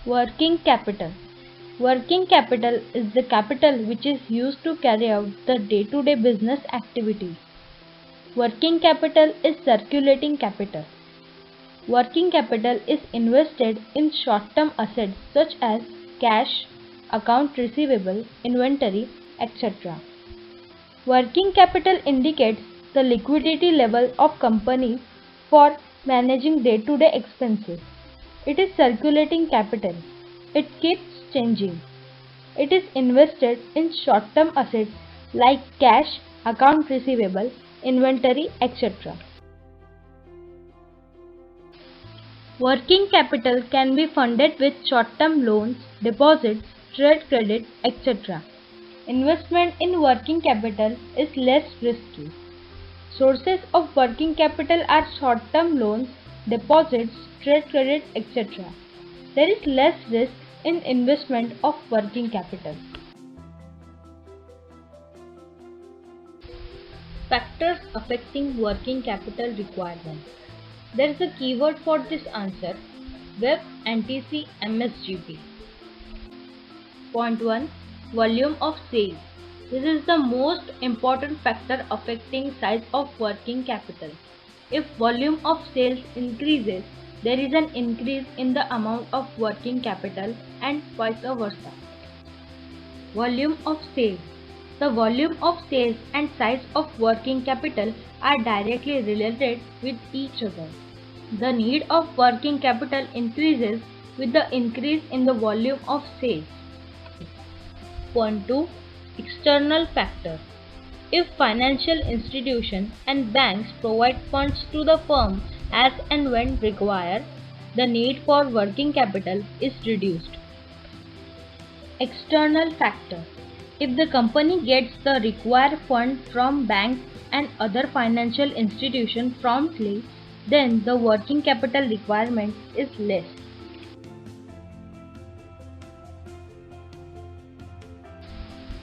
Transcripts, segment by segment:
Working capital. Working capital is the capital which is used to carry out the day-to-day business activities. Working capital is circulating capital. Working capital is invested in short-term assets such as cash, account receivable, inventory, etc. Working capital indicates the liquidity level of company for managing day-to-day expenses. It is circulating capital. It keeps changing. It is invested in short-term assets like cash, account receivable, inventory, etc. Working capital can be funded with short-term loans, deposits, trade credit, etc. Investment in working capital is less risky. Sources of working capital are short-term loans, deposits, trade credit, etc. There is less risk in investment of working capital. Factors affecting working capital requirements. There is a keyword for this answer, Web NTC MSGP. Point 1. Volume of sales. This is the most important factor affecting size of working capital. If volume of sales increases, there is an increase in the amount of working capital and vice versa. Volume of sales. The volume of sales and size of working capital are directly related with each other. The need of working capital increases with the increase in the volume of sales. Point 2. External factors. If financial institutions and banks provide funds to the firm as and when required, the need for working capital is reduced. External factors. If the company gets the required fund from banks and other financial institutions promptly, then the working capital requirement is less.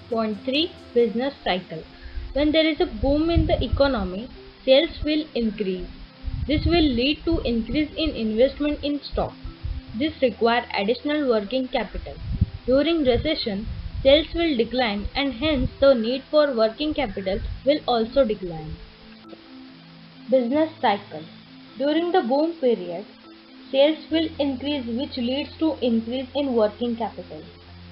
Point 3. Business cycle. When there is a boom in the economy, sales will increase. This will lead to increase in investment in stock. This requires additional working capital. During recession, sales will decline and hence the need for working capital will also decline. Business cycle. During the boom period, sales will increase which leads to increase in working capital.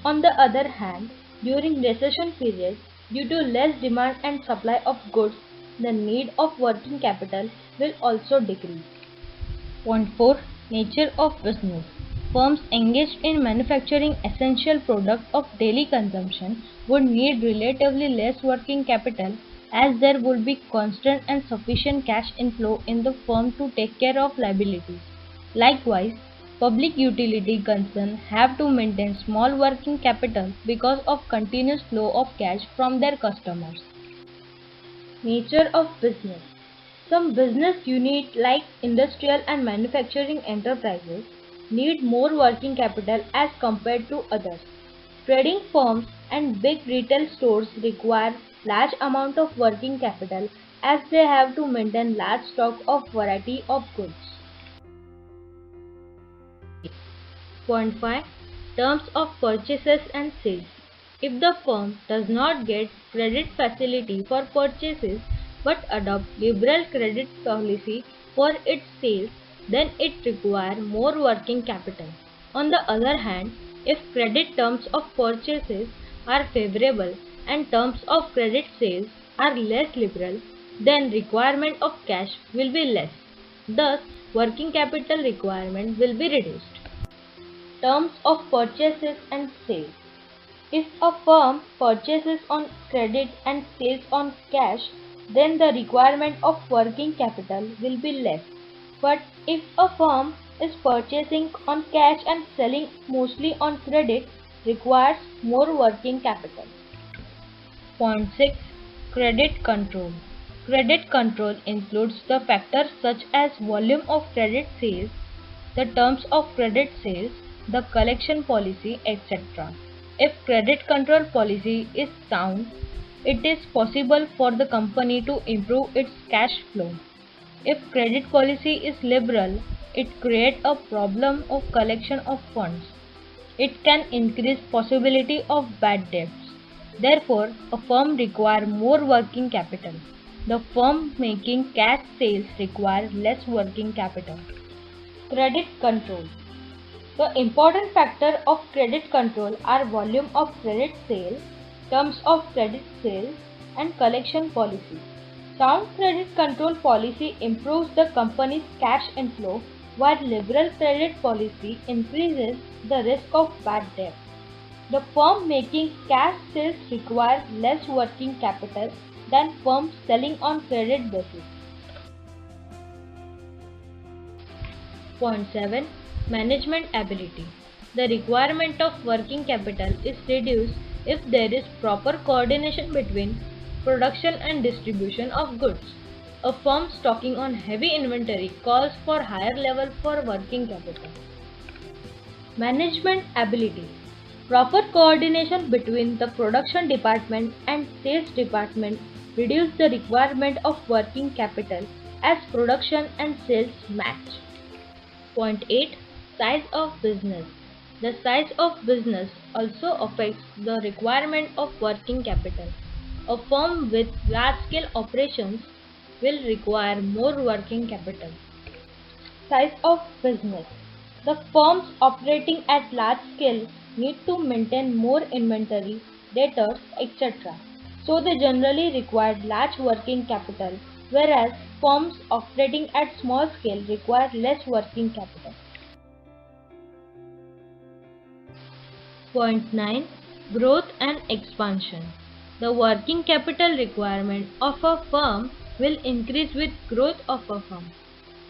On the other hand, during recession period, due to less demand and supply of goods, the need of working capital will also decrease. Point 4. Nature of business. Firms engaged in manufacturing essential products of daily consumption would need relatively less working capital as there would be constant and sufficient cash inflow in the firm to take care of liabilities. Likewise, public utility concerns have to maintain small working capital because of continuous flow of cash from their customers. Nature of business. Some business units like industrial and manufacturing enterprises need more working capital as compared to others. Trading firms and big retail stores require large amount of working capital as they have to maintain large stock of variety of goods. Point 5. Terms of purchases and sales. If the firm does not get credit facility for purchases but adopt liberal credit policy for its sales, then it requires more working capital. On the other hand, if credit terms of purchases are favorable and terms of credit sales are less liberal, then requirement of cash will be less. Thus, working capital requirement will be reduced. Terms of purchases and sales. If a firm purchases on credit and sells on cash, then the requirement of working capital will be less. But if a firm is purchasing on cash and selling mostly on credit, requires more working capital. Point 6. Credit control. Credit control includes the factors such as volume of credit sales, the terms of credit sales, the collection policy, etc. If credit control policy is sound, it is possible for the company to improve its cash flow. If credit policy is liberal, it creates a problem of collection of funds. It can increase possibility of bad debts. Therefore, a firm requires more working capital. The firm making cash sales require less working capital. Credit control. The important factor of credit control are volume of credit sale, terms of credit sales, and collection policy. Sound credit control policy improves the company's cash inflow, while liberal credit policy increases the risk of bad debt. The firm making cash sales require less working capital than firms selling on credit basis. Point 7. Management ability. The requirement of working capital is reduced if there is proper coordination between production and distribution of goods. A firm stocking on heavy inventory calls for higher level for working capital. Management ability. Proper coordination between the production department and sales department reduce the requirement of working capital as production and sales match. Point 8. Size of business. The size of business also affects the requirement of working capital. A firm with large-scale operations will require more working capital. Size of business. The firms operating at large scale need to maintain more inventory, debtors, etc. So they generally require large working capital, whereas firms operating at small scale require less working capital. Point 9. Growth and expansion. The working capital requirement of a firm will increase with growth of a firm.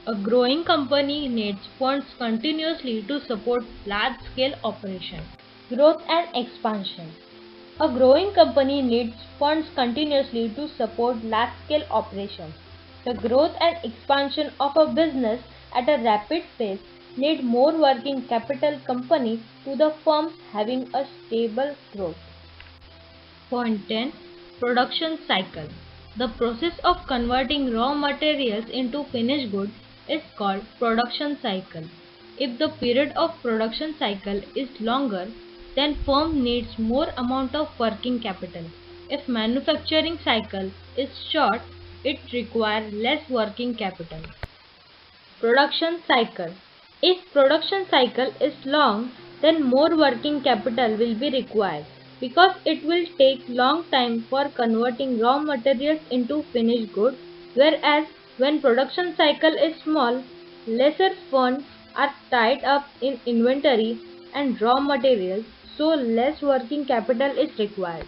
A growing company needs funds continuously to support large-scale operations. Growth and expansion. A growing company needs funds continuously to support large-scale operations. The growth and expansion of a business at a rapid pace need more working capital company to the firms having a stable growth. Point 10. Production cycle. The process of converting raw materials into finished goods is called production cycle. If the period of production cycle is longer, then firm needs more amount of working capital. If manufacturing cycle is short, it requires less working capital. Production cycle. If production cycle is long, then more working capital will be required because it will take long time for converting raw materials into finished goods, whereas when production cycle is small, lesser funds are tied up in inventory and raw materials, so less working capital is required.